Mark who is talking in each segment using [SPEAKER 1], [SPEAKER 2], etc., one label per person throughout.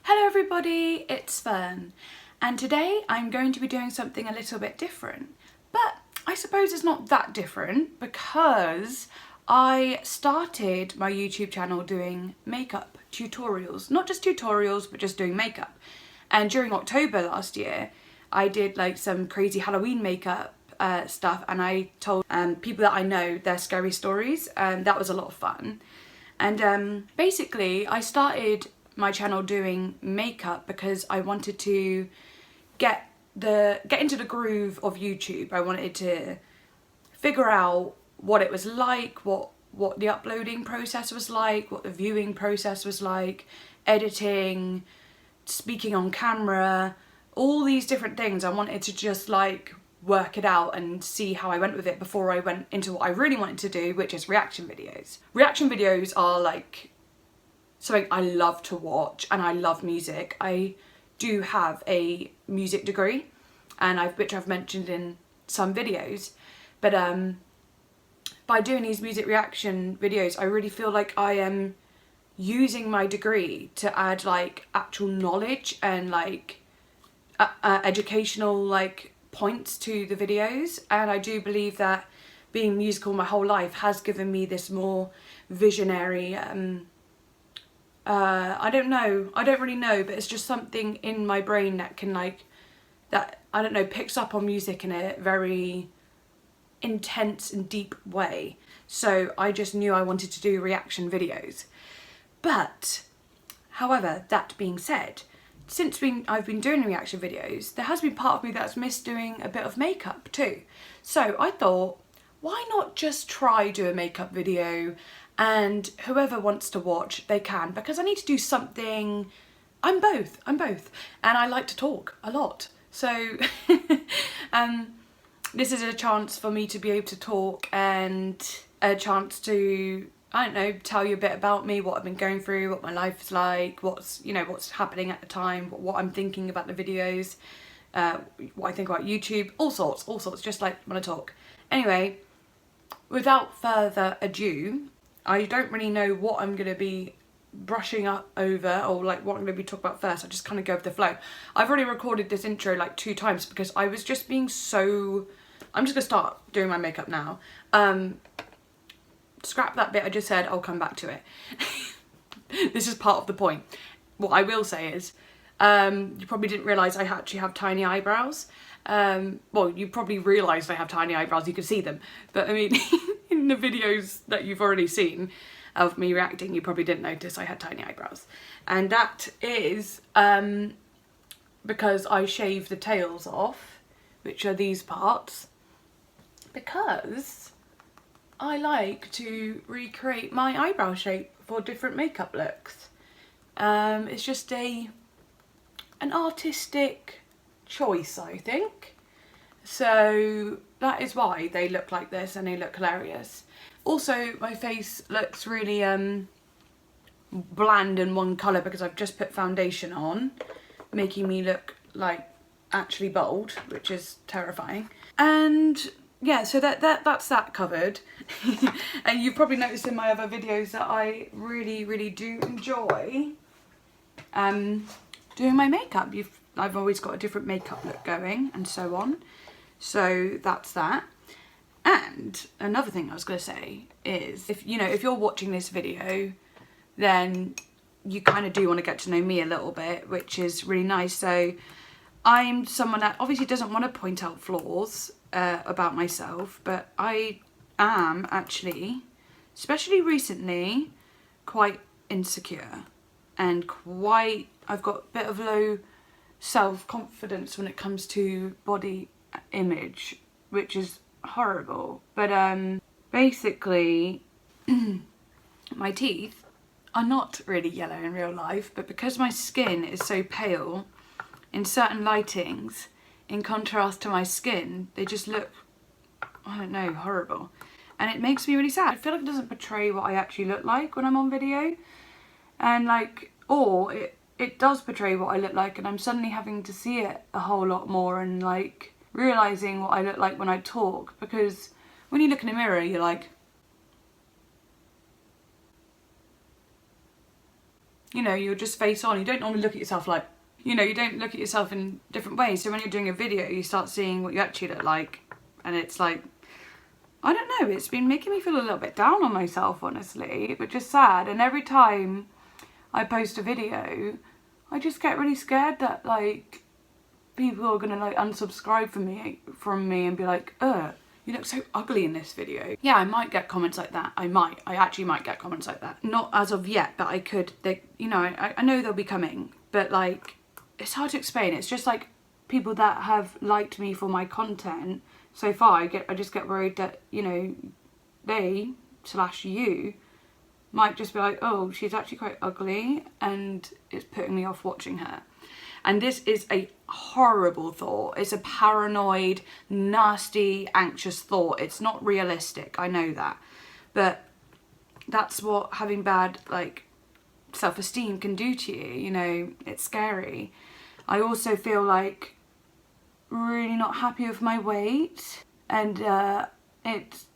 [SPEAKER 1] Hello everybody, it's Fern, and today I'm going to be doing something a little bit different, but I suppose it's not that different because I started my YouTube channel doing makeup tutorials. Not just tutorials, but just doing makeup. And during October last year, I did like some crazy Halloween makeup stuff, and I told people that I know their scary stories, and that was a lot of fun. And basically I started my channel doing makeup because I wanted to get into the groove of YouTube. I wanted to figure out what it was like, what the uploading process was like, what the viewing process was like, editing, speaking on camera, all these different things. I wanted to just like work it out and see how I went with it before I went into what I really wanted to do, which is reaction videos. Reaction videos are like something I love to watch, and I love music. I do have a music degree, and which I've mentioned in some videos, but by doing these music reaction videos, I really feel like I am using my degree to add like actual knowledge and like educational like points to the videos. And I do believe that being musical my whole life has given me this more visionary I don't really know, but it's just something in my brain that can like, that, I don't know, picks up on music in a very intense and deep way. So I just knew I wanted to do reaction videos. But, however, that being said, since I've been doing reaction videos, there has been part of me that's missed doing a bit of makeup too. So I thought, why not just try do a makeup video, and whoever wants to watch, they can, because I need to do something. I'm both, and I like to talk a lot. So this is a chance for me to be able to talk, and a chance to, I don't know, tell you a bit about me, what I've been going through, what my life is like, what's happening at the time, what I'm thinking about the videos, what I think about YouTube, all sorts, just like when I talk. Anyway, without further ado, I don't really know what I'm going to be brushing up over, or like what I'm going to be talking about first. I just kind of go with the flow. I've already recorded this intro like 2 times because I was just being so... I'm just going to start doing my makeup now. Scrap that bit I just said, I'll come back to it. This is part of the point. What I will say is, you probably didn't realise I actually have tiny eyebrows. Well, you probably realised I have tiny eyebrows, you can see them. But I mean, in the videos that you've already seen of me reacting, you probably didn't notice I had tiny eyebrows. And that is because I shave the tails off, which are these parts, because I like to recreate my eyebrow shape for different makeup looks. It's just an artistic choice, I think. So that is why they look like this, and they look hilarious. Also, my face looks really bland in one colour because I've just put foundation on, making me look like actually bold, which is terrifying. And yeah, so that's that covered. And you've probably noticed in my other videos that I really do enjoy doing my makeup. I've always got a different makeup look going, and so on. So that's that. And another thing I was going to say is, if you're watching this video, then you kind of do want to get to know me a little bit, which is really nice. So I'm someone that obviously doesn't want to point out flaws about myself, but I am actually, especially recently, quite insecure, and I've got a bit of low self-confidence when it comes to body image, which is horrible. But basically my teeth are not really yellow in real life, but because my skin is so pale in certain lightings, in contrast to my skin, they just look, I don't know, horrible. And it makes me really sad. I feel like it doesn't portray what I actually look like when I'm on video, and like, or it does portray what I look like, and I'm suddenly having to see it a whole lot more, and like realising what I look like when I talk, because when you look in a mirror you're like, you know, you're just face on. You don't normally look at yourself like, you know, you don't look at yourself in different ways. So when you're doing a video, you start seeing what you actually look like. And it's like, I don't know, it's been making me feel a little bit down on myself, honestly, which is sad. And every time I post a video, I just get really scared that, like, people are gonna, like, unsubscribe from me and be like, ugh, you look so ugly in this video. Yeah, I might get comments like that. I actually might get comments like that. Not as of yet, but I could. You know, I know they'll be coming, but, like, it's hard to explain. It's just like people that have liked me for my content so far. I just get worried that, you know, you might just be like, oh, she's actually quite ugly and it's putting me off watching her. And this is a horrible thought. It's a paranoid, nasty, anxious thought. It's not realistic, I know that. But that's what having bad, like, self-esteem can do to you, you know, it's scary. I also feel like really not happy with my weight, and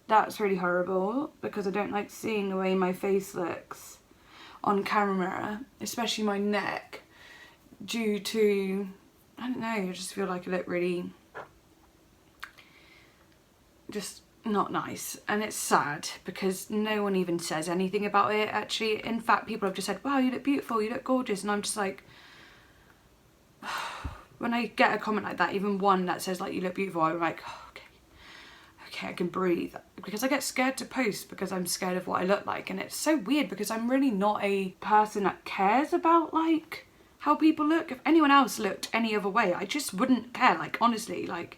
[SPEAKER 1] that's really horrible because I don't like seeing the way my face looks on camera, especially my neck, due to, I don't know, I just feel like I look really just not nice. And it's sad because no one even says anything about it, actually. In fact, people have just said, wow, you look beautiful, you look gorgeous, and I'm just like, when I get a comment like that, even one that says, like, you look beautiful, I'm like, oh, okay, I can breathe. Because I get scared to post because I'm scared of what I look like. And it's so weird because I'm really not a person that cares about, like, how people look. If anyone else looked any other way, I just wouldn't care, like, honestly. Like,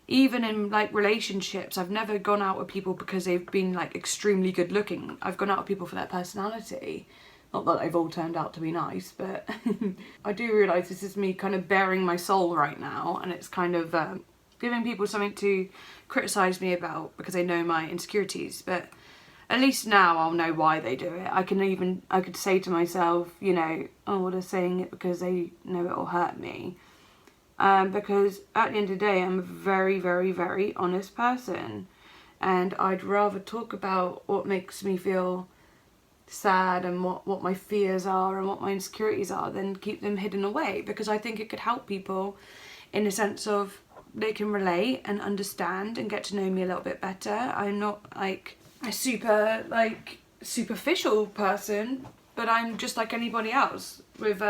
[SPEAKER 1] even in, like, relationships, I've never gone out with people because they've been, like, extremely good looking. I've gone out with people for their personality. Not that they've all turned out to be nice, but I do realise this is me kind of bearing my soul right now, and it's kind of giving people something to criticise me about because they know my insecurities. But at least now I'll know why they do it. I could say to myself, you know, oh, well, they're saying it because they know it'll hurt me. Because at the end of the day, I'm a very, very, very honest person, and I'd rather talk about what makes me feel sad and what my fears are and what my insecurities are than keep them hidden away, because I think it could help people in a sense of they can relate and understand and get to know me a little bit better. I'm not like a super, like, superficial person, but I'm just like anybody else with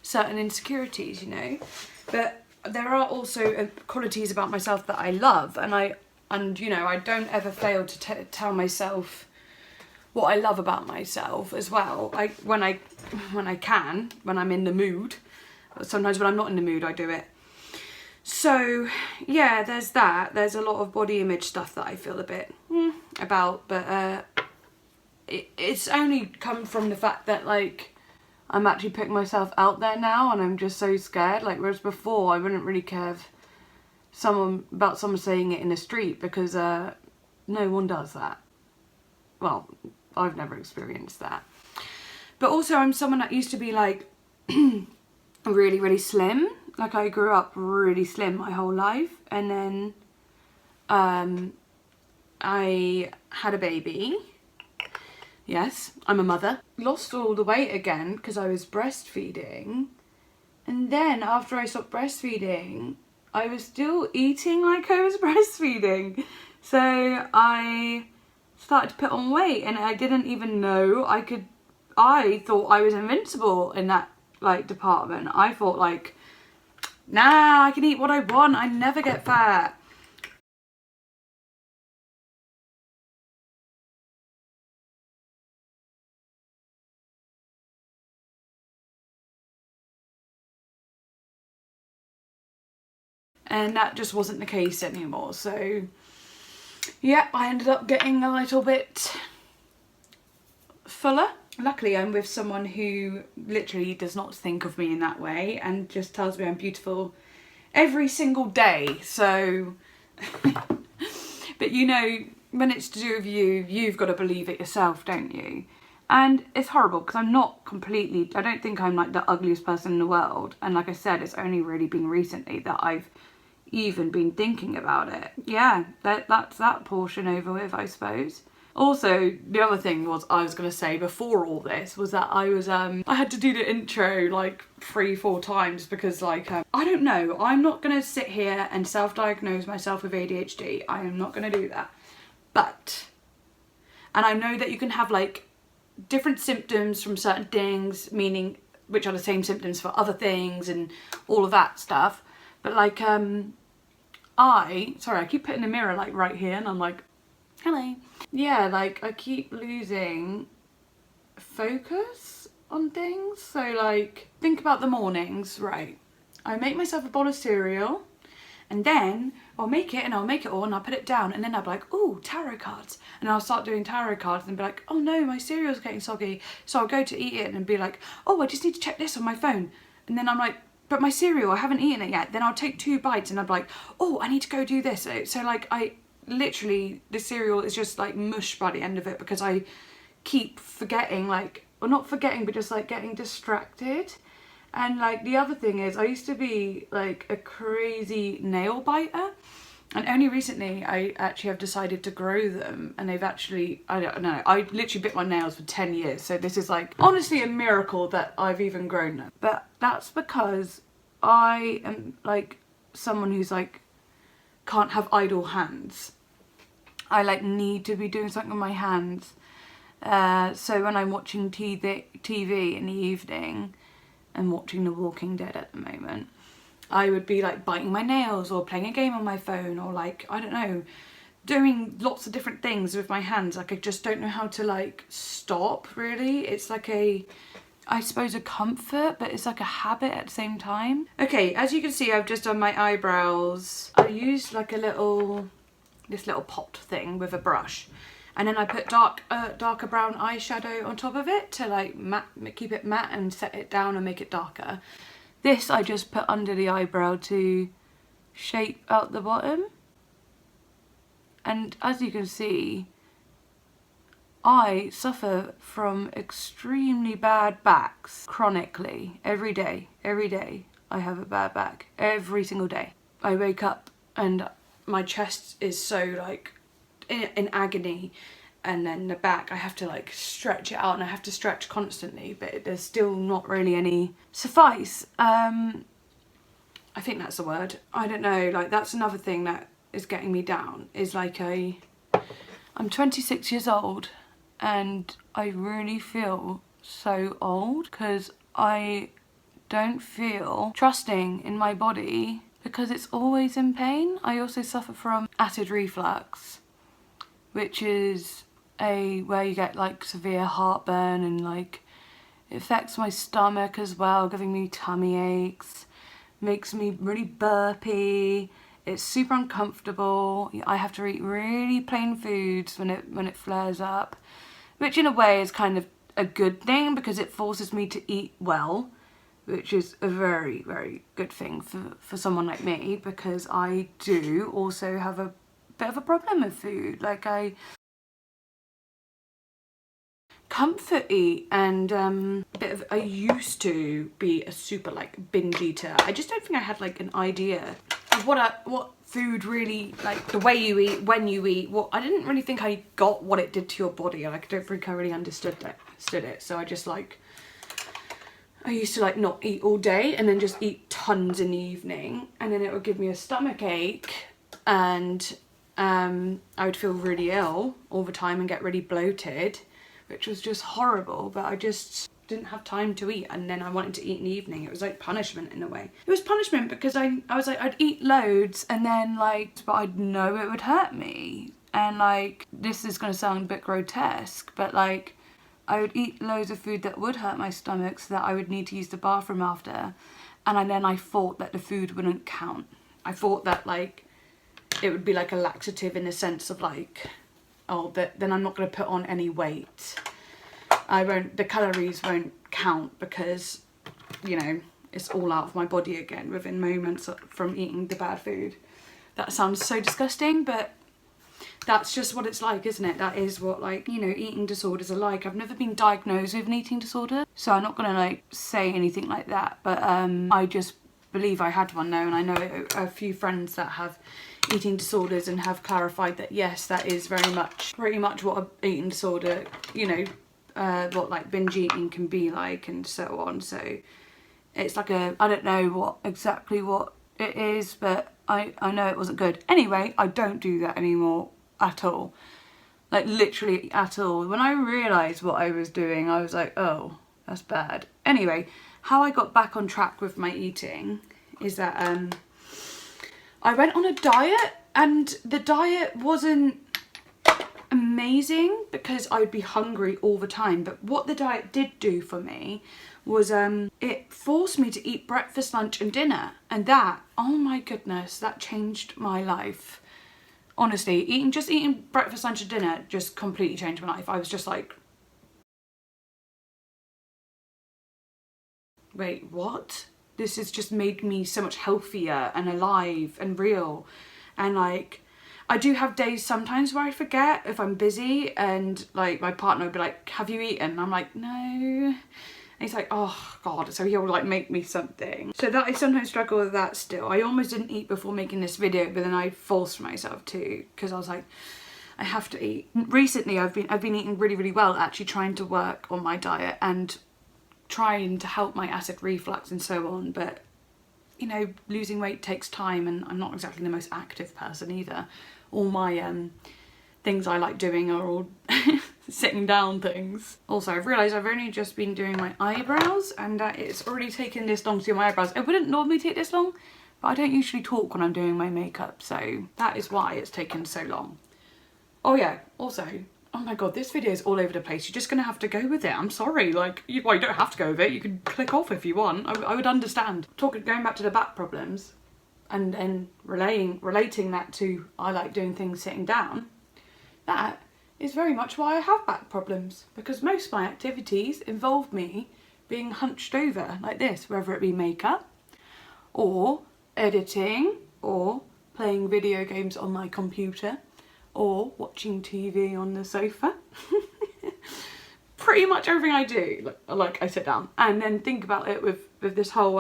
[SPEAKER 1] certain insecurities, you know. But there are also qualities about myself that I love, and you know, I don't ever fail to tell myself what I love about myself as well. When I can, when I'm in the mood. Sometimes when I'm not in the mood, I do it. So yeah, there's that. There's a lot of body image stuff that I feel a bit about, but it's only come from the fact that, like, I'm actually putting myself out there now, and I'm just so scared. Like, whereas before I wouldn't really care if someone saying it in the street, because no one does that. Well, I've never experienced that. But also, I'm someone that used to be, like, really, really slim. Like, I grew up really slim my whole life, and then I had a baby. Yes, I'm a mother. Lost all the weight again because I was breastfeeding. And then after I stopped breastfeeding, I was still eating like I was breastfeeding. So I started to put on weight, and I didn't even know I could. I thought I was invincible in that, like, department. I thought, like, nah, I can eat what I want. I never get fat. And that just wasn't the case anymore. So yeah, I ended up getting a little bit fuller. Luckily, I'm with someone who literally does not think of me in that way and just tells me I'm beautiful every single day. So, but you know, when it's to do with you, you've got to believe it yourself, don't you? And it's horrible because I'm not completely, I don't think I'm like the ugliest person in the world. And like I said, it's only really been recently that I've even been thinking about it. Yeah, that's that portion over with, I suppose. Also, the other thing I was going to say before all this was that I had to do the intro like 3-4 times because like, I don't know, I'm not going to sit here and self-diagnose myself with ADHD. I am not going to do that. But, and I know that you can have like different symptoms from certain things, meaning which are the same symptoms for other things and all of that stuff. But like, sorry, I keep putting the mirror like right here and I'm like, hello. Yeah, like I keep losing focus on things. So like, think about the mornings, right? I make myself a bowl of cereal and then I'll make it all and I'll put it down and then I'll be like, oh, tarot cards. And I'll start doing tarot cards and be like, oh no, my cereal's getting soggy. So I'll go to eat it and be like, oh, I just need to check this on my phone. And then I'm like, but my cereal, I haven't eaten it yet. Then I'll take 2 bites and I'll be like, oh, I need to go do this. So like literally the cereal is just like mush by the end of it because I keep forgetting, like, or not forgetting, but just like getting distracted. And like the other thing is I used to be like a crazy nail biter, and only recently I actually have decided to grow them, and they've actually, I don't know, I literally bit my nails for 10 years, so this is like honestly a miracle that I've even grown them. But that's because I am like someone who's like can't have idle hands. I like need to be doing something with my hands. So when I'm watching TV in the evening and watching The Walking Dead at the moment, I would be like biting my nails or playing a game on my phone or like, I don't know, doing lots of different things with my hands. Like I just don't know how to like stop really. It's like I suppose a comfort, but it's like a habit at the same time. Okay, as you can see, I've just done my eyebrows. I used like this little pot thing with a brush. And then I put darker brown eyeshadow on top of it to like keep it matte and set it down and make it darker. This I just put under the eyebrow to shape out the bottom. And as you can see, I suffer from extremely bad backs chronically. Every day I have a bad back. Every single day. I wake up and my chest is so like in agony, and then the back I have to like stretch it out and I have to stretch constantly, but there's still not really any suffice. I think that's the word. I don't know, like that's another thing that is getting me down, is like I'm 26 years old and I really feel so old because I don't feel trusting in my body because it's always in pain. I also suffer from acid reflux, which is where you get like severe heartburn and like it affects my stomach as well, giving me tummy aches, makes me really burpy. It's super uncomfortable. I have to eat really plain foods when it flares up, which in a way is kind of a good thing because it forces me to eat well, which is a very, very good thing for someone like me, because I do also have a bit of a problem with food. Like I comfort eat and I used to be a super like binge eater. I just don't think I had like an idea of what food really, like the way you eat, when you eat, I didn't really think I got what it did to your body. Like I don't think I really understood it. So I just like, I used to like not eat all day and then just eat tons in the evening, and then it would give me a stomach ache and I would feel really ill all the time and get really bloated, which was just horrible. But I just didn't have time to eat, and then I wanted to eat in the evening. It was like punishment in a way. It was punishment because I was like, I'd eat loads and then like, but I'd know it would hurt me. And like, this is gonna sound a bit grotesque, but like I would eat loads of food that would hurt my stomach so that I would need to use the bathroom after. And then I thought that the food wouldn't count. I thought that like it would be like a laxative in the sense of like, oh, then I'm not going to put on any weight. The calories won't count because, you know, it's all out of my body again within moments from eating the bad food. That sounds so disgusting, but that's just what it's like, isn't it? That is what, like, you know, eating disorders are like. I've never been diagnosed with an eating disorder, so I'm not going to like say anything like that, but I just believe I had one though, and I know a few friends that have eating disorders and have clarified that yes, that is very much pretty much what an eating disorder, you know, what like binge eating can be like and so on. So it's like I don't know exactly what it is, but I know it wasn't good. Anyway, I don't do that anymore at all. Like literally at all. When I realised what I was doing, I was like, oh, that's bad. Anyway, how I got back on track with my eating is that I went on a diet, and the diet wasn't amazing because I'd be hungry all the time. But what the diet did do for me was it forced me to eat breakfast, lunch and dinner. And that, oh my goodness, that changed my life. Honestly, eating breakfast, lunch and dinner just completely changed my life. I was just like, wait, what? This has just made me so much healthier and alive and real. And like, I do have days sometimes where I forget if I'm busy, and like my partner would be like, have you eaten? And I'm like, no. And he's like, oh God, so he'll like make me something. So that I sometimes struggle with that still. I almost didn't eat before making this video, but then I forced myself to, because I was like, I have to eat. Recently I've been eating really, really well, actually trying to work on my diet and trying to help my acid reflux and so on. But you know, losing weight takes time, and I'm not exactly the most active person either. All my things I like doing are all sitting down things. Also, I've realised I've only just been doing my eyebrows, and it's already taken this long to do my eyebrows. It wouldn't normally take this long, but I don't usually talk when I'm doing my makeup, so that is why it's taken so long. Oh yeah, also, oh my God, this video is all over the place. You're just gonna have to go with it. I'm sorry, like, well, you don't have to go with it. You can click off if you want. I would understand. Going back to the back problems, and then relating that to I like doing things sitting down, that is very much why I have back problems, because most of my activities involve me being hunched over like this, whether it be makeup or editing or playing video games on my computer or watching TV on the sofa. Pretty much everything I do, like I sit down. And then think about it with this whole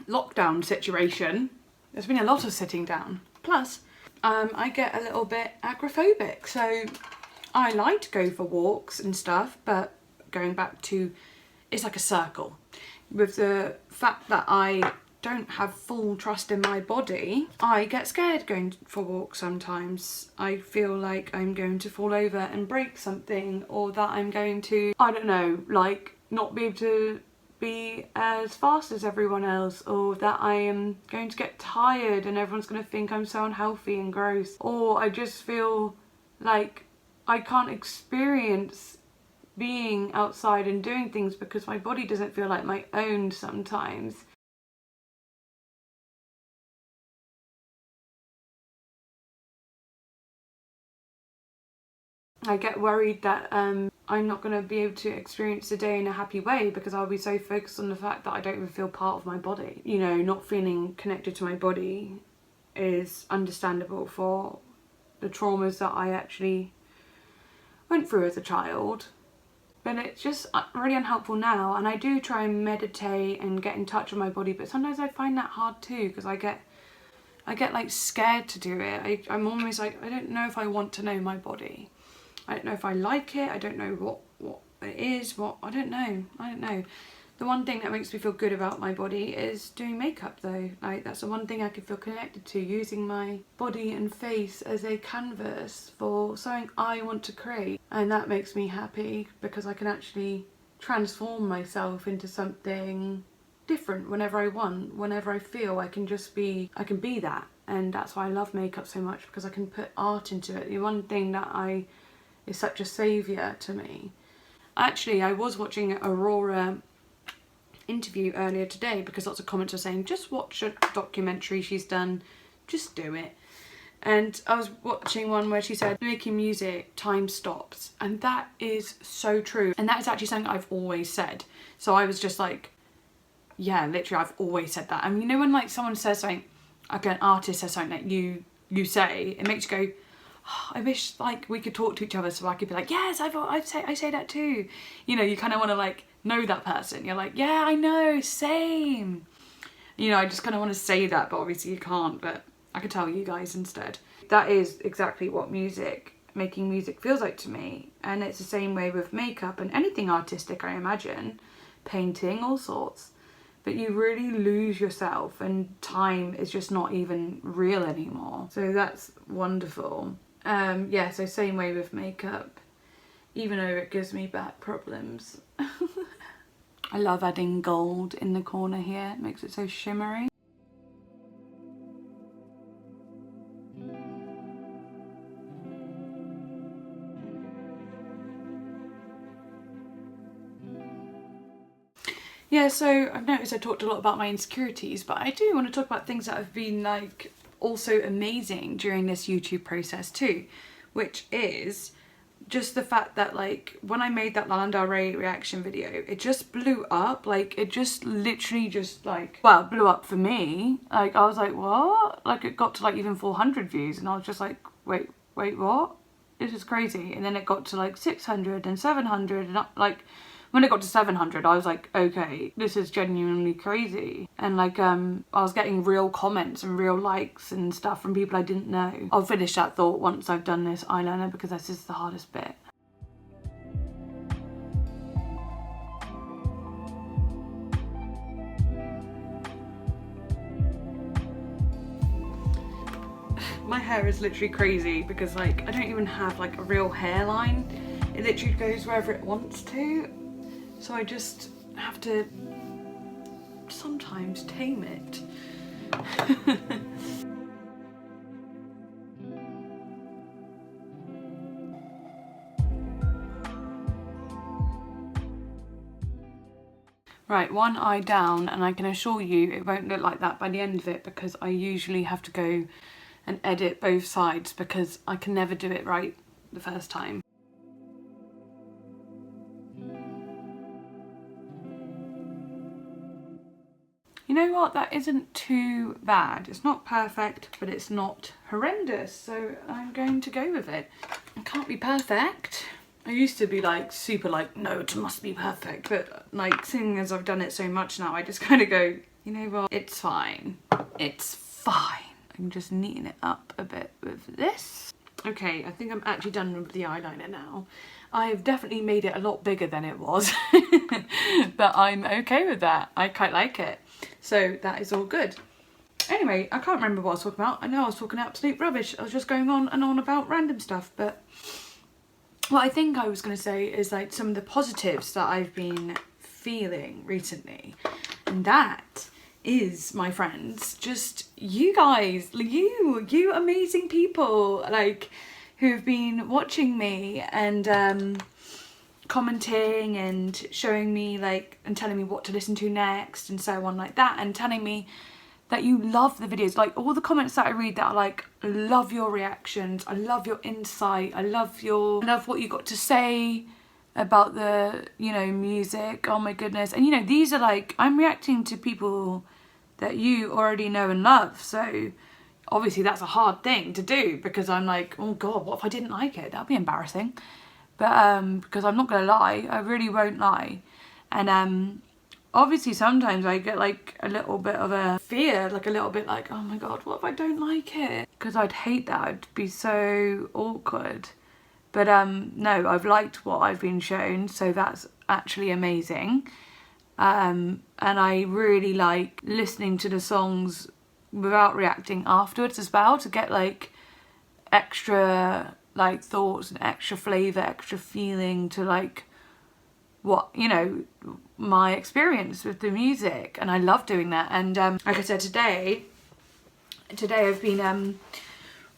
[SPEAKER 1] lockdown situation. There's been a lot of sitting down. Plus, I get a little bit agoraphobic, so I like to go for walks and stuff, but going back to, it's like a circle. With the fact that I don't have full trust in my body, I get scared going for walks sometimes. I feel like I'm going to fall over and break something, or that I'm going to, I don't know, like not be able to be as fast as everyone else, or that I am going to get tired and everyone's going to think I'm so unhealthy and gross, or I just feel like I can't experience being outside and doing things because my body doesn't feel like my own sometimes. I get worried that I'm not going to be able to experience the day in a happy way because I'll be so focused on the fact that I don't even feel part of my body. You know, not feeling connected to my body is understandable for the traumas that I actually went through as a child. But it's just really unhelpful now, and I do try and meditate and get in touch with my body, but sometimes I find that hard too, because I get like scared to do it. I'm almost like, I don't know if I want to know my body. I don't know if I like it. I don't know what it is. I don't know. The one thing that makes me feel good about my body is doing makeup though. Like, that's the one thing I can feel connected to, using my body and face as a canvas for something I want to create. And that makes me happy because I can actually transform myself into something different whenever I want, whenever I feel. I can be that. And that's why I love makeup so much, because I can put art into it. The one thing that is such a saviour to me. Actually, I was watching Aurora interview earlier today because lots of comments were saying, just watch a documentary she's done, just do it. And I was watching one where she said, making music, time stops. And that is so true. And that is actually something I've always said. So I was just like, yeah, literally I've always said that. And you know when like someone says something, like an artist says something that you say, it makes you go, oh, I wish like we could talk to each other so I could be like, yes, I say that too. You know, you kind of want to like know that person. You're like, yeah, I know, same. You know, I just kind of want to say that, but obviously you can't. But I could tell you guys instead. That is exactly what making music feels like to me. And it's the same way with makeup and anything artistic, I imagine. Painting, all sorts. But you really lose yourself and time is just not even real anymore. So that's wonderful. Yeah, so same way with makeup, even though it gives me back problems. I love adding gold in the corner here. It makes it so shimmery. Yeah, so I've noticed I talked a lot about my insecurities, but I do want to talk about things that have been like also amazing during this YouTube process too, which is just the fact that like when I made that Lana Del Rey reaction video, it just blew up. Like it just literally just like, well, it blew up for me. Like I was like, what? Like it got to like even 400 views and I was just like, wait, what? This is crazy. And then it got to like 600 and 700 and like when it got to 700, I was like, okay, this is genuinely crazy. And like, I was getting real comments and real likes and stuff from people I didn't know. I'll finish that thought once I've done this eyeliner because this is the hardest bit. My hair is literally crazy because like, I don't even have like a real hairline. It literally goes wherever it wants to. So I just have to sometimes tame it. Right, one eye down, and I can assure you it won't look like that by the end of it because I usually have to go and edit both sides because I can never do it right the first time. You know what, that isn't too bad. It's not perfect, but it's not horrendous, so I'm going to go with it. It can't be perfect. I used to be like super like, no, it must be perfect, but like seeing as I've done it so much now, I just kind of go, you know what, it's fine. It's fine. I'm just neaten it up a bit with this. Okay, I think I'm actually done with the eyeliner now. I've definitely made it a lot bigger than it was, but I'm okay with that. I quite like it. So that is all good. Anyway, I can't remember what I was talking about. I know I was talking absolute rubbish. I was just going on and on about random stuff, but what I think I was going to say is like some of the positives that I've been feeling recently. And that is, my friends, just you guys, you amazing people, like, who've been watching me and commenting and showing me like and telling me what to listen to next and so on like that, and telling me that you love the videos. Like all the comments that I read that are like, I love your reactions, I love your insight, I love what you got to say about the, you know, music, oh my goodness. And you know, these are like, I'm reacting to people that you already know and love, so obviously that's a hard thing to do because I'm like, oh god, what if I didn't like it? That'd be embarrassing. But because I'm not gonna lie, I really won't lie. And obviously sometimes I get like a little bit of a fear, like a little bit like, oh my god, what if I don't like it? Because I'd hate that, I'd be so awkward. But no, I've liked what I've been shown, so that's actually amazing. And I really like listening to the songs without reacting afterwards as well, to get like extra like thoughts and extra flavour, extra feeling to like what, you know, my experience with the music. And I love doing that. And like I said, today I've been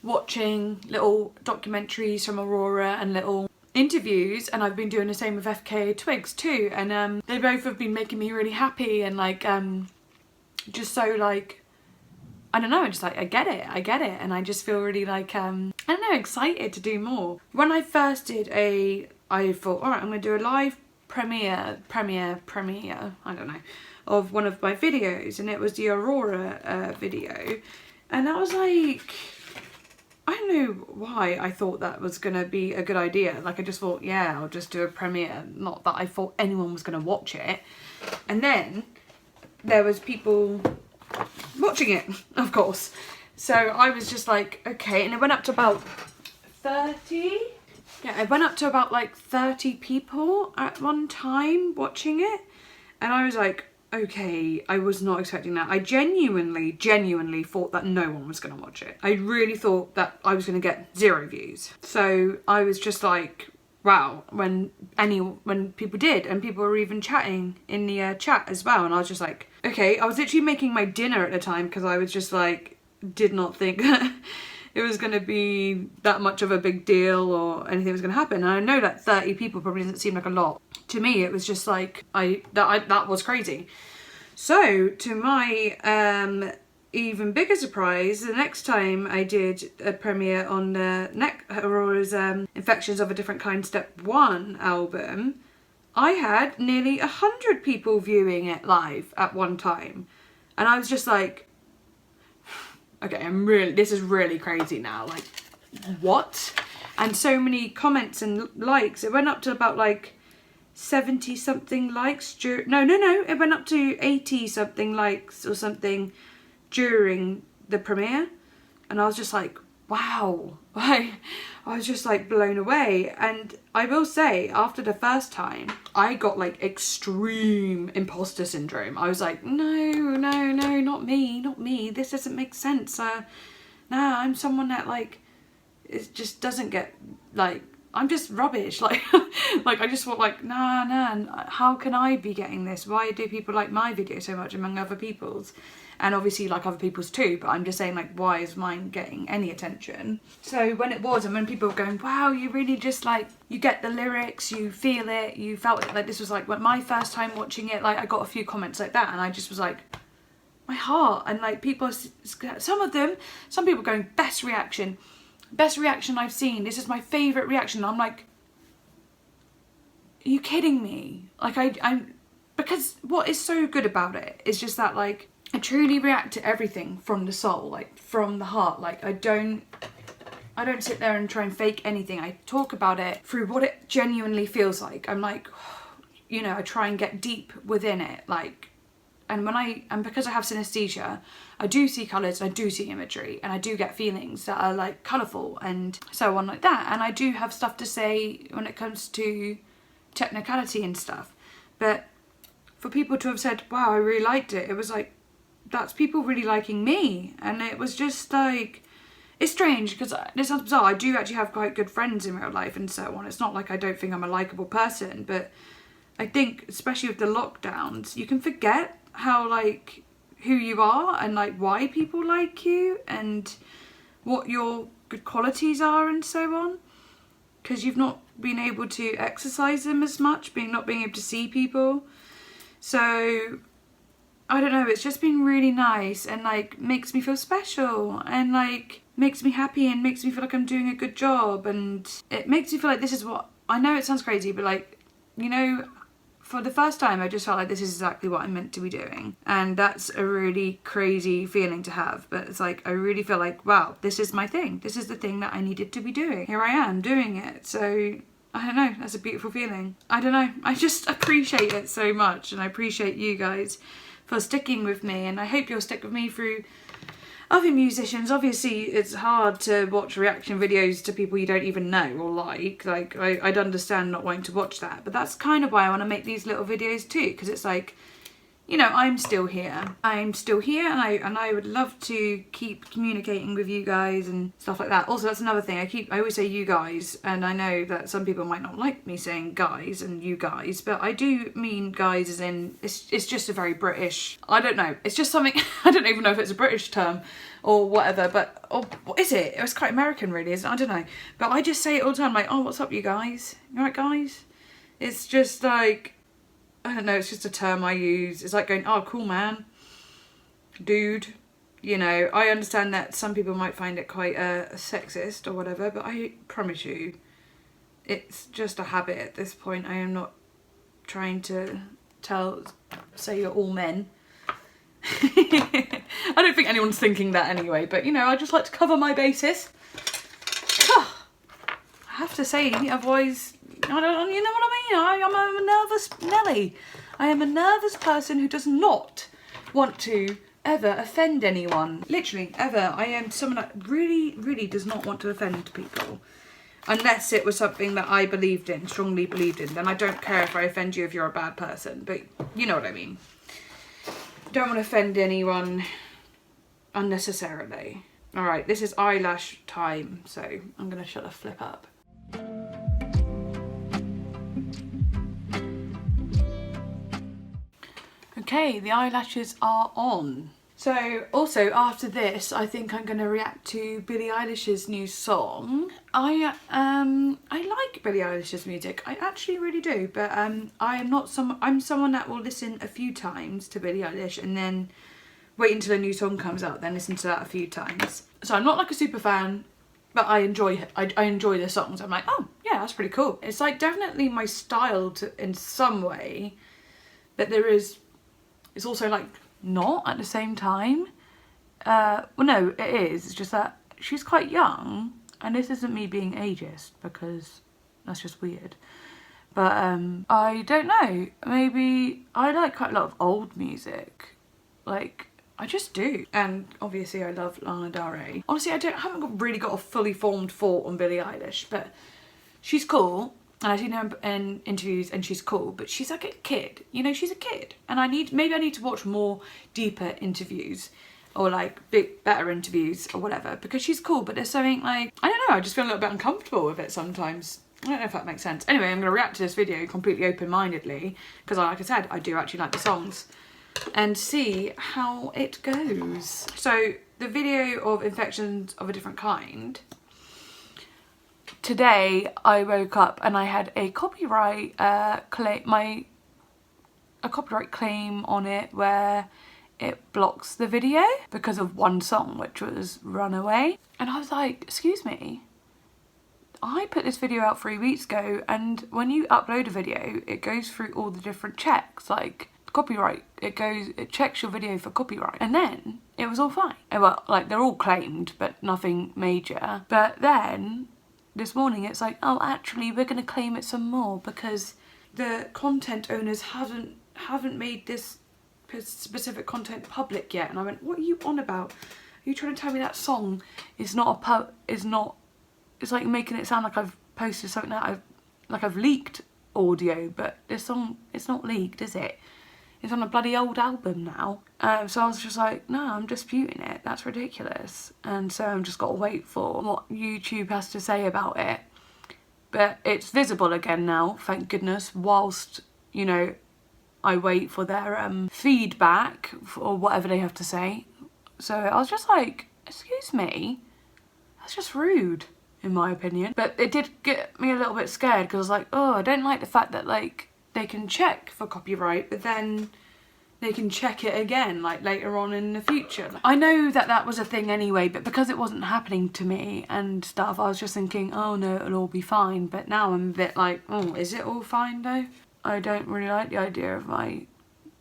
[SPEAKER 1] watching little documentaries from Aurora and little interviews, and I've been doing the same with FK Twigs too, and they both have been making me really happy and like just so like, I don't know, just like I get it, and I just feel really like I don't know, excited to do more. When I first did I thought, all right, I'm gonna do a live premiere, I don't know, of one of my videos, and it was the Aurora video, and I was like, I don't know why I thought that was gonna be a good idea. Like I just thought, yeah, I'll just do a premiere, not that I thought anyone was gonna watch it. And then there was people watching it, of course. So I was just like, okay, and it went up to about 30. Yeah, it went up to about like 30 people at one time watching it. And I was like, okay, I was not expecting that. I genuinely thought that no one was going to watch it. I really thought that I was going to get 0 views. So I was just like, wow, when people did, and people were even chatting in the chat as well. And I was just like, okay, I was literally making my dinner at the time because I was just like, did not think it was going to be that much of a big deal or anything was going to happen. And I know that 30 people probably doesn't seem like a lot. To me, it was just like, that was crazy. So, to my even bigger surprise, the next time I did a premiere on the Aurora's Infections of a Different Kind Step 1 album, I had nearly 100 people viewing it live at one time. And I was just like, okay, this is really crazy now, like, what? And so many comments and likes. It went up to about like 70 something likes it went up to 80 something likes or something during the premiere. And I was just like, wow. I was just like blown away. And I will say, after the first time, I got like extreme imposter syndrome. I was like, no, not me, this doesn't make sense. Nah, I'm someone that like, it just doesn't get, like, I'm just rubbish. Like, like I just thought like, nah, how can I be getting this? Why do people like my video so much among other people's? And obviously like other people's too, but I'm just saying like, why is mine getting any attention? So when it was, and when people were going, wow, you really just like, you get the lyrics, you feel it, you felt it, like this was like when my first time watching it, like I got a few comments like that and I just was like, my heart. And like people, some people going, best reaction I've seen, this is my favourite reaction. I'm like, are you kidding me? Like I'm because what is so good about it is just that like, I truly react to everything from the soul, like from the heart. Like I don't sit there and try and fake anything. I talk about it through what it genuinely feels like. I'm like, you know, I try and get deep within it. Like, and because I have synesthesia, I do see colours, I do see imagery, and I do get feelings that are like colourful and so on like that. And I do have stuff to say when it comes to technicality and stuff. But for people to have said, wow, I really liked it, it was like, that's people really liking me. And it was just like, it's strange because this sounds bizarre, I do actually have quite good friends in real life and so on. It's not like I don't think I'm a likeable person, but I think especially with the lockdowns, you can forget how like who you are and like why people like you and what your good qualities are and so on, because you've not been able to exercise them as much, not being able to see people. So I don't know, it's just been really nice and like makes me feel special and like makes me happy and makes me feel like I'm doing a good job. And it makes me feel like this is what, I know it sounds crazy, but like, you know, for the first time I just felt like this is exactly what I'm meant to be doing. And that's a really crazy feeling to have, but it's like I really feel like, wow, this is my thing, this is the thing that I needed to be doing, here I am doing it. So I don't know, that's a beautiful feeling. I don't know, I just appreciate it so much, and I appreciate you guys for sticking with me, and I hope you'll stick with me through other musicians. Obviously it's hard to watch reaction videos to people you don't even know or like I'd understand not wanting to watch that, but that's kind of why I want to make these little videos too, because it's like, you know, I'm still here, and I would love to keep communicating with you guys and stuff like that. Also, that's another thing, I always say you guys, and I know that some people might not like me saying guys and you guys, but I do mean guys as in, it's just a very British, I don't know, it's just something, I don't even know if it's a British term or whatever, but, or what is it? It's quite American really, isn't it? I don't know, but I just say it all the time, like, oh, what's up you guys? You alright guys? It's just like, I don't know, it's just a term I use. It's like going, oh, cool man, dude. You know, I understand that some people might find it quite sexist or whatever, but I promise you, it's just a habit at this point. I am not trying to say you're all men. I don't think anyone's thinking that anyway, but you know, I just like to cover my bases. I have to say, otherwise, I don't, you know what I mean? I'm a nervous Nelly. I am a nervous person who does not want to ever offend anyone. Literally, ever. I am someone that really, really does not want to offend people. Unless it was something that I believed in, strongly believed in. Then I don't care if I offend you if you're a bad person. But you know what I mean. Don't want to offend anyone unnecessarily. Alright, this is eyelash time. So I'm going to shut the flip up. Okay, the eyelashes are on. So also after this, I think I'm going to react to Billie Eilish's new song. I like Billie Eilish's music. I actually really do, but I'm someone that will listen a few times to Billie Eilish and then wait until a new song comes out, then listen to that a few times. So I'm not like a super fan, but I enjoy the songs. I'm like, oh yeah, that's pretty cool. It's like definitely my style in some way, but it's also like not at the same time. Well no, it is. It's just that she's quite young, and this isn't me being ageist because that's just weird. But I don't know. Maybe I like quite a lot of old music. Like, I just do. And obviously I love Lana Del Rey. Honestly, haven't really got a fully formed thought on Billie Eilish, but she's cool. And I've seen her in interviews and she's cool, but she's like a kid, you know, she's a kid. And maybe I need to watch more deeper interviews or like better interviews or whatever, because she's cool, but there's something like, I don't know, I just feel a little bit uncomfortable with it sometimes. I don't know if that makes sense. Anyway, I'm going to react to this video completely open-mindedly because like I said, I do actually like the songs, and see how it goes. So the video of Infections of a Different Kind. Today I woke up and I had a copyright claim on it where it blocks the video because of one song, which was Runaway. And I was like, excuse me, I put this video out 3 weeks ago, and when you upload a video it goes through all the different checks, like copyright, it checks your video for copyright, and then it was all fine. Well, like they're all claimed but nothing major. But then this morning it's like, oh actually we're going to claim it some more because the content owners haven't made this specific content public yet. And I went, what are you on about? Are you trying to tell me that song is not it's like making it sound like I've posted something that I've leaked audio, but this song, it's not leaked, is it? It's on a bloody old album now. So I was just like, no, I'm disputing it. That's ridiculous. And so I'm just got to wait for what YouTube has to say about it. But it's visible again now, thank goodness, whilst, you know, I wait for their feedback or whatever they have to say. So I was just like, excuse me, that's just rude, in my opinion. But it did get me a little bit scared because I was like, oh, I don't like the fact that like they can check for copyright, but then they can check it again like later on in the future. I know that that was a thing anyway, but because it wasn't happening to me and stuff, I was just thinking, oh no, it'll all be fine. But now I'm a bit like, oh, is it all fine though? I don't really like the idea of my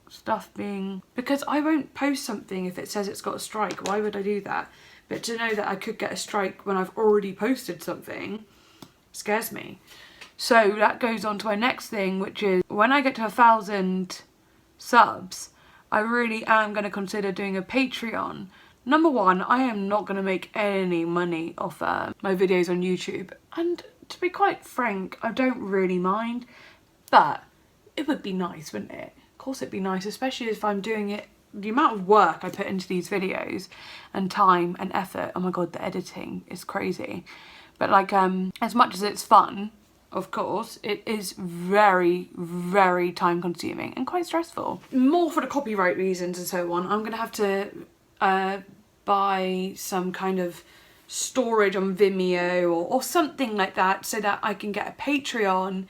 [SPEAKER 1] stuff being, because I won't post something if it says it's got a strike. Why would I do that? But to know that I could get a strike when I've already posted something scares me. So that goes on to my next thing, which is when I get to 1,000 subs, I really am going to consider doing a Patreon. Number one, I am not going to make any money off my videos on YouTube. And to be quite frank, I don't really mind. But it would be nice, wouldn't it? Of course it'd be nice, especially if I'm doing it. The amount of work I put into these videos and time and effort, oh my god, the editing is crazy. But like, as much as it's fun, of course, it is very, very time consuming and quite stressful. More for the copyright reasons and so on, I'm gonna have to buy some kind of storage on Vimeo or something like that so that I can get a Patreon.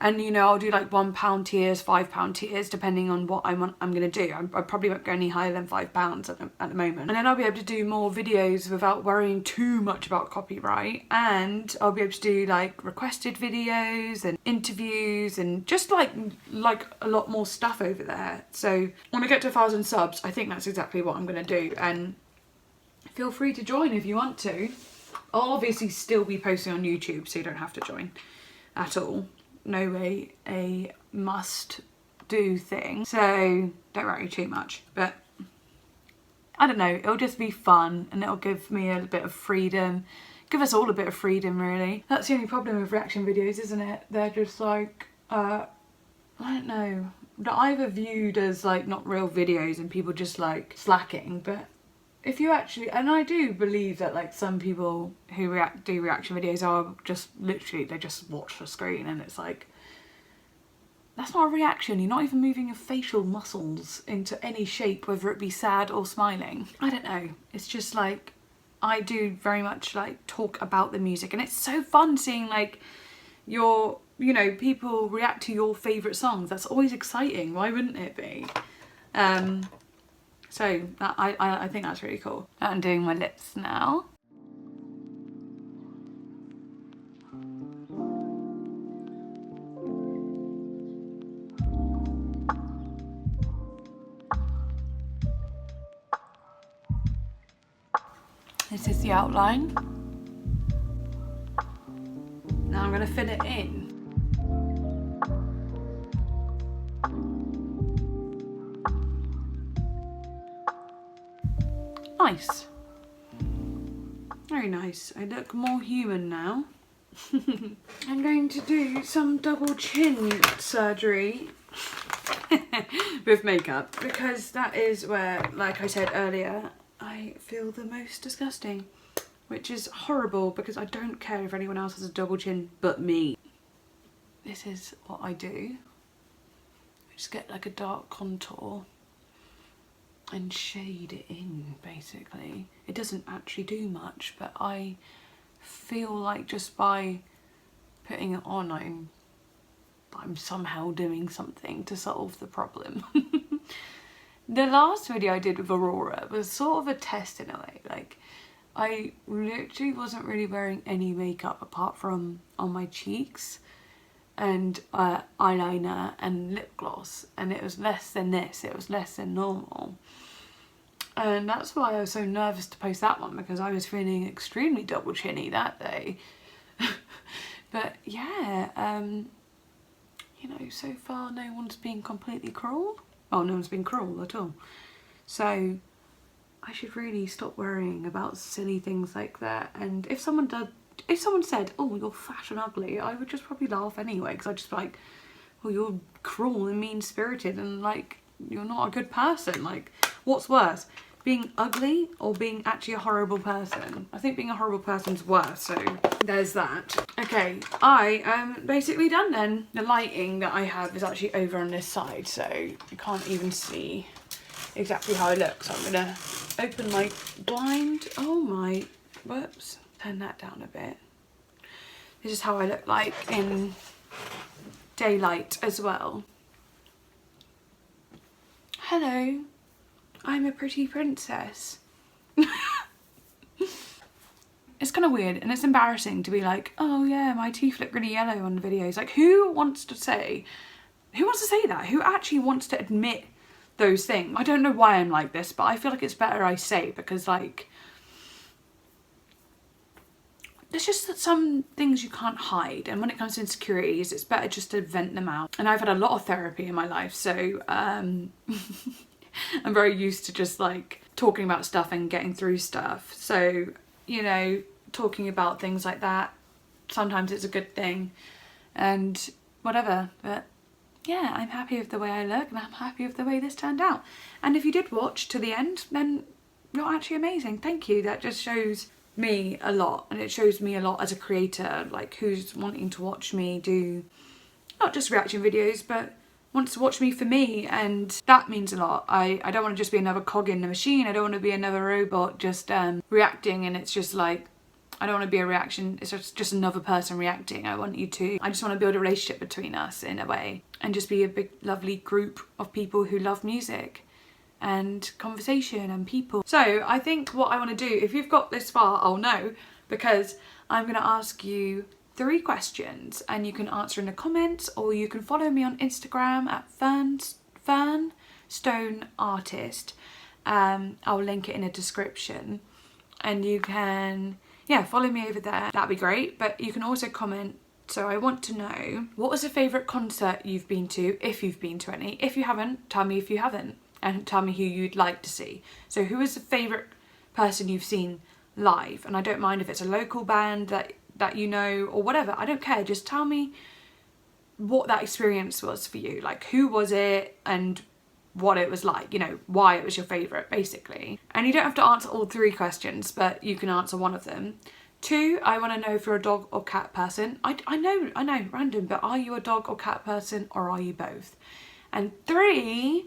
[SPEAKER 1] And you know, I'll do like £1 tiers, £5 tiers, depending on what I'm gonna do. I probably won't go any higher than £5 at the moment. And then I'll be able to do more videos without worrying too much about copyright. And I'll be able to do like requested videos and interviews and just like a lot more stuff over there. So when I get to 1,000 subs, I think that's exactly what I'm gonna do. And feel free to join if you want to. I'll obviously still be posting on YouTube, so you don't have to join at all. No way a must do thing, so don't worry too much. But I don't know, it'll just be fun and it'll give me a bit of freedom. Give us all a bit of freedom, really. That's the only problem with reaction videos, isn't it? They're just like, I don't know. They're either viewed as like not real videos and people just like slacking, but if you actually, and I do believe that like some people who do reaction videos are just literally, they just watch the screen and it's like, that's not a reaction. You're not even moving your facial muscles into any shape, whether it be sad or smiling. I don't know. It's just like, I do very much like talk about the music, and it's so fun seeing like your, you know, people react to your favourite songs. That's always exciting. Why wouldn't it be? So that, I think that's really cool. I'm doing my lips now. This is the outline. Now I'm going to fill it in. Nice. Very nice. I look more human now. I'm going to do some double chin surgery with makeup, because that is where, like I said earlier, I feel the most disgusting, which is horrible because I don't care if anyone else has a double chin but me. This is what I do. I just get like a dark contour and shade it in, basically. It doesn't actually do much, but I feel like just by putting it on, I'm somehow doing something to solve the problem. The last video I did with Aurora was sort of a test in a way. Like, I literally wasn't really wearing any makeup apart from on my cheeks and eyeliner and lip gloss, and it was less than this, it was less than normal. And that's why I was so nervous to post that one, because I was feeling extremely double chinny that day. But yeah, you know, so far no one's been completely cruel. Oh, no one's been cruel at all. So I should really stop worrying about silly things like that. And if someone said, oh, you're fat and ugly, I would just probably laugh anyway, because I'd just be like, well, you're cruel and mean-spirited and like, you're not a good person. Like, what's worse, being ugly or being actually a horrible person? I think being a horrible person's worse, so there's that. Okay, I am basically done then. The lighting that I have is actually over on this side, so you can't even see exactly how I look. So I'm gonna open my blind. Oh my, whoops, turn that down a bit. This is how I look like in daylight as well. Hello, I'm a pretty princess. It's kind of weird and it's embarrassing to be like, oh yeah, my teeth look really yellow on the videos. Like, who wants to say that? Who actually wants to admit those things? I don't know why I'm like this, but I feel like it's better I say, because like, there's just some things you can't hide, and when it comes to insecurities, it's better just to vent them out. And I've had a lot of therapy in my life, so I'm very used to just like talking about stuff and getting through stuff. So, you know, talking about things like that, sometimes it's a good thing and whatever. But yeah, I'm happy with the way I look and I'm happy with the way this turned out. And if you did watch to the end, then you're actually amazing. Thank you. That just shows me a lot, and it shows me a lot as a creator, like who's wanting to watch me do not just reaction videos, but wants to watch me for me, and that means a lot. I don't want to just be another cog in the machine. I don't want to be another robot just reacting, and it's just like, I don't want to be a reaction, it's just another person reacting. I just want to build a relationship between us in a way, and just be a big lovely group of people who love music and conversation and people. So I think what I want to do, if you've got this far, I'll know, because I'm going to ask you 3 questions and you can answer in the comments, or you can follow me on Instagram at fernstoneartist. I'll link it in the description, and you can, yeah, follow me over there. That'd be great. But you can also comment. So I want to know, what was a favourite concert you've been to, if you've been to any? If you haven't, tell me if you haven't. and tell me who you'd like to see. So who is the favourite person you've seen live? And I don't mind if it's a local band that you know or whatever, I don't care, just tell me what that experience was for you, like who was it and what it was like, you know, why it was your favourite basically. And you don't have to answer all 3 questions, but you can answer one of them. 2, I want to know if you're a dog or cat person. I know, random, but are you a dog or cat person, or are you both? And 3,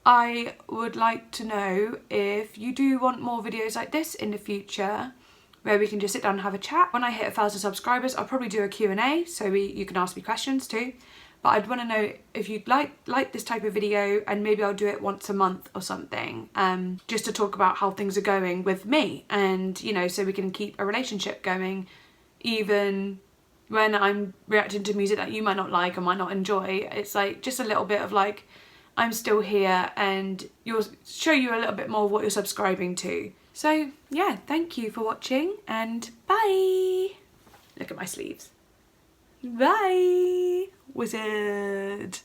[SPEAKER 1] I would like to know if you do want more videos like this in the future, where we can just sit down and have a chat. When I hit 1,000 subscribers, I'll probably do a Q&A, so you can ask me questions too. But I'd want to know if you'd like this type of video, and maybe I'll do it once a month or something, just to talk about how things are going with me, and you know, so we can keep a relationship going, even when I'm reacting to music that you might not like or might not enjoy. It's like just a little bit of like, I'm still here, and you'll show you a little bit more of what you're subscribing to. So yeah, thank you for watching, and bye. Look at my sleeves. Bye, wizard.